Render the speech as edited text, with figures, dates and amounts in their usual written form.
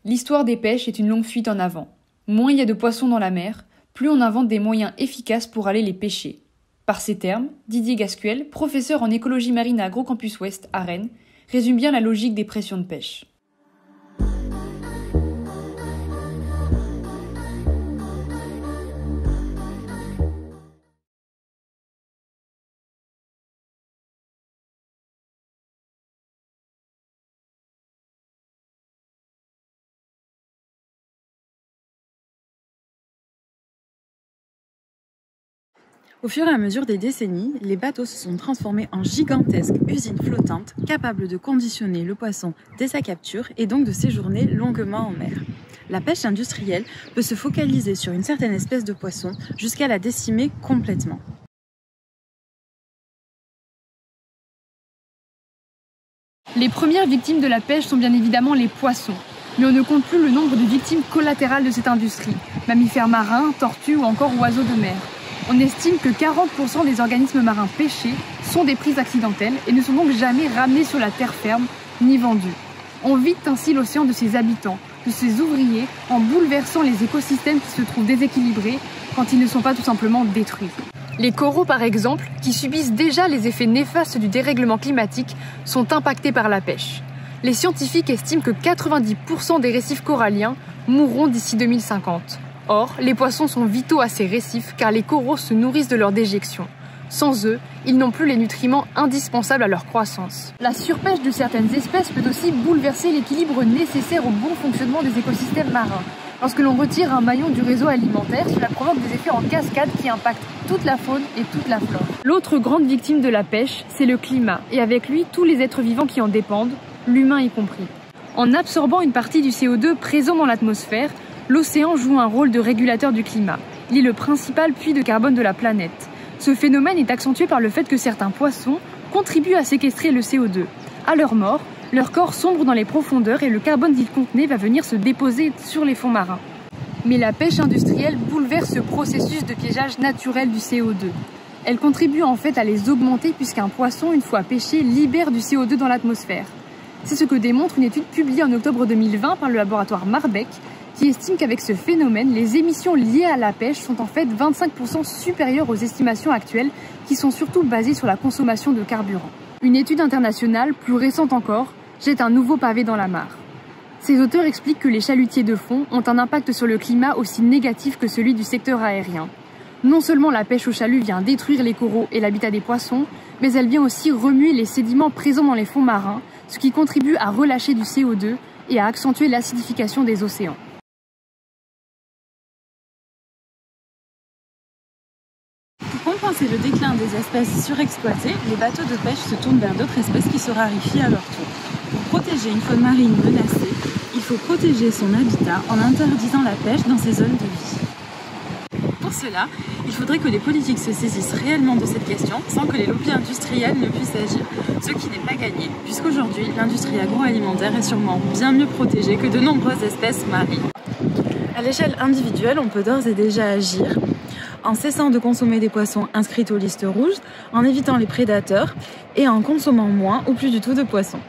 L'histoire des pêches est une longue fuite en avant. Moins il y a de poissons dans la mer, plus on invente des moyens efficaces pour aller les pêcher. Par ces termes, Didier Gascuel, professeur en écologie marine à Agrocampus Ouest à Rennes, résume bien la logique des pressions de pêche. Au fur et à mesure des décennies, les bateaux se sont transformés en gigantesques usines flottantes capables de conditionner le poisson dès sa capture et donc de séjourner longuement en mer. La pêche industrielle peut se focaliser sur une certaine espèce de poisson jusqu'à la décimer complètement. Les premières victimes de la pêche sont bien évidemment les poissons. Mais on ne compte plus le nombre de victimes collatérales de cette industrie, mammifères marins, tortues ou encore oiseaux de mer. On estime que 40% des organismes marins pêchés sont des prises accidentelles et ne sont donc jamais ramenés sur la terre ferme ni vendus. On vide ainsi l'océan de ses habitants, de ses ouvriers, en bouleversant les écosystèmes qui se trouvent déséquilibrés quand ils ne sont pas tout simplement détruits. Les coraux par exemple, qui subissent déjà les effets néfastes du dérèglement climatique, sont impactés par la pêche. Les scientifiques estiment que 90% des récifs coralliens mourront d'ici 2050. Or, les poissons sont vitaux à ces récifs car les coraux se nourrissent de leur déjection. Sans eux, ils n'ont plus les nutriments indispensables à leur croissance. La surpêche de certaines espèces peut aussi bouleverser l'équilibre nécessaire au bon fonctionnement des écosystèmes marins. Lorsque l'on retire un maillon du réseau alimentaire, cela provoque des effets en cascade qui impactent toute la faune et toute la flore. L'autre grande victime de la pêche, c'est le climat, et avec lui tous les êtres vivants qui en dépendent, l'humain y compris. En absorbant une partie du CO2 présent dans l'atmosphère, l'océan joue un rôle de régulateur du climat. Il est le principal puits de carbone de la planète. Ce phénomène est accentué par le fait que certains poissons contribuent à séquestrer le CO2. À leur mort, leur corps sombre dans les profondeurs et le carbone qu'ils contenaient va venir se déposer sur les fonds marins. Mais la pêche industrielle bouleverse ce processus de piégeage naturel du CO2. Elle contribue en fait à les augmenter puisqu'un poisson, une fois pêché, libère du CO2 dans l'atmosphère. C'est ce que démontre une étude publiée en octobre 2020 par le laboratoire Marbeck, qui estime qu'avec ce phénomène, les émissions liées à la pêche sont en fait 25% supérieures aux estimations actuelles, qui sont surtout basées sur la consommation de carburant. Une étude internationale, plus récente encore, jette un nouveau pavé dans la mare. Ces auteurs expliquent que les chalutiers de fond ont un impact sur le climat aussi négatif que celui du secteur aérien. Non seulement la pêche au chalut vient détruire les coraux et l'habitat des poissons, mais elle vient aussi remuer les sédiments présents dans les fonds marins, ce qui contribue à relâcher du CO2 et à accentuer l'acidification des océans. Pour compenser le déclin des espèces surexploitées, les bateaux de pêche se tournent vers d'autres espèces qui se raréfient à leur tour. Pour protéger une faune marine menacée, il faut protéger son habitat en interdisant la pêche dans ces zones de vie. Pour cela, il faudrait que les politiques se saisissent réellement de cette question sans que les lobbies industriels ne puissent agir, ce qui n'est pas gagné, puisqu'aujourd'hui, l'industrie agroalimentaire est sûrement bien mieux protégée que de nombreuses espèces marines. À l'échelle individuelle, on peut d'ores et déjà agir en cessant de consommer des poissons inscrits aux listes rouges, en évitant les prédateurs et en consommant moins ou plus du tout de poissons.